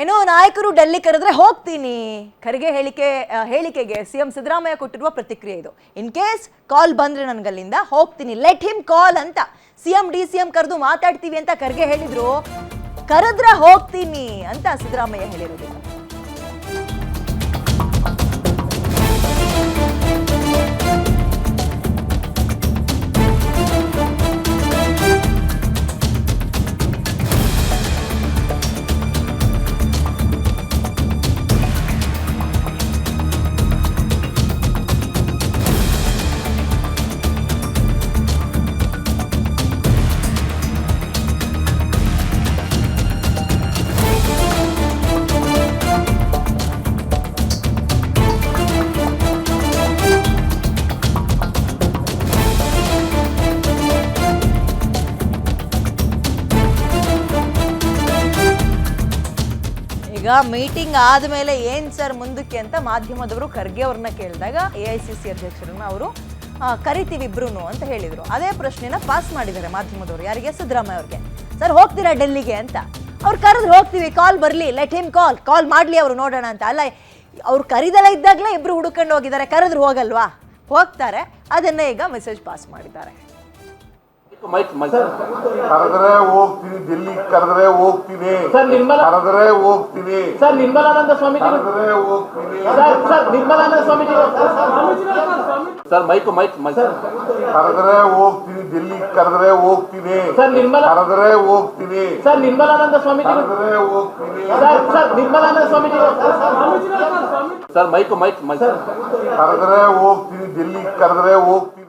ಏನೋ ನಾಯಕರು ಡೆಲ್ಲಿ ಕರೆದ್ರೆ ಹೋಗ್ತೀನಿ. ಖರ್ಗೆ ಹೇಳಿಕೆಗೆ ಸಿಎಂ ಸಿದ್ದರಾಮಯ್ಯ ಕೊಟ್ಟಿರುವ ಪ್ರತಿಕ್ರಿಯೆ ಇದು. ಇನ್ ಕೇಸ್ ಕಾಲ್ ಬಂದ್ರೆ ನನ್ಗಲ್ಲಿಂದ ಹೋಗ್ತೀನಿ, ಲೆಟ್ ಹಿಮ್ ಕಾಲ್ ಅಂತ ಸಿಎಂ ಡಿಸಿಎಂ ಕರೆದು ಮಾತಾಡ್ತೀವಿ ಅಂತ ಖರ್ಗೆ ಹೇಳಿದ್ರು. ಕರೆದ್ರೆ ಹೋಗ್ತೀನಿ ಅಂತ ಸಿದ್ದರಾಮಯ್ಯ ಹೇಳಿರೋದು. ಈಗ ಮೀಟಿಂಗ್ ಆದಮೇಲೆ ಏನು ಸರ್ ಮುಂದಕ್ಕೆ ಅಂತ ಮಾಧ್ಯಮದವರು ಖರ್ಗೆ ಅವ್ರನ್ನ ಕೇಳಿದಾಗ AICC ಅಧ್ಯಕ್ಷರನ್ನ ಅವರು ಕರಿತೀವಿ ಇಬ್ರು ಅಂತ ಹೇಳಿದರು. ಅದೇ ಪ್ರಶ್ನೆನ ಪಾಸ್ ಮಾಡಿದ್ದಾರೆ ಮಾಧ್ಯಮದವರು. ಯಾರಿಗೆ? ಸಿದ್ದರಾಮಯ್ಯ ಅವ್ರಿಗೆ. ಸರ್ ಹೋಗ್ತೀರಾ ಡೆಲ್ಲಿಗೆ ಅಂತ. ಅವ್ರು ಕರೆದು ಹೋಗ್ತೀವಿ, ಕಾಲ್ ಬರಲಿ, ಲೆಟ್ ಹಿಮ್ ಕಾಲ್ ಮಾಡಲಿ ಅವರು ನೋಡೋಣ ಅಂತ. ಅಲ್ಲ, ಅವ್ರು ಕರಿದಲ್ಲ ಇದ್ದಾಗಲೇ ಇಬ್ರು ಹುಡುಕೊಂಡು ಹೋಗಿದ್ದಾರೆ, ಕರೆದ್ರು ಹೋಗಲ್ವಾ? ಹೋಗ್ತಾರೆ. ಅದನ್ನೇ ಈಗ ಮೆಸೇಜ್ ಪಾಸ್ ಮಾಡಿದ್ದಾರೆ. ಕರೆದ್ರೆ ಹೋಗ್ತೀನಿ, ಡೆಲ್ಲಿ ಕರೆದ್ರೆ ಹೋಗ್ತೀನಿ, ಕರೆದ್ರೆ ಹೋಗ್ತೀನಿ, ಸರ್ ನಿರ್ಮಲಾನಂದ ಸ್ವಾಮೀಜಿ ಕರೆದ್ರೆ ಹೋಗ್ತೀನಿ, sir Nirmalananda Swamiji sir mike ಕರೆದ್ರೆ ಹೋಗ್ತೀನಿ, ಡೆಲ್ಲಿ ಕರೆದ್ರೆ ಹೋಗ್ತೀನಿ, ಸರ್ ಕರೆದ್ರೆ ಹೋಗ್ತೀನಿ, ಸರ್ ನಿರ್ಮಲಾನಂದ ಸ್ವಾಮೀಜಿ ಕರೆದ್ರೆ ಹೋಗ್ತೀನಿ, sir Nirmalananda Swamiji sir mike ಕರೆದ್ರೆ ಹೋಗ್ತೀನಿ, ಡೆಲ್ಲಿ ಕರೆದ್ರೆ ಹೋಗ್ತೀನಿ.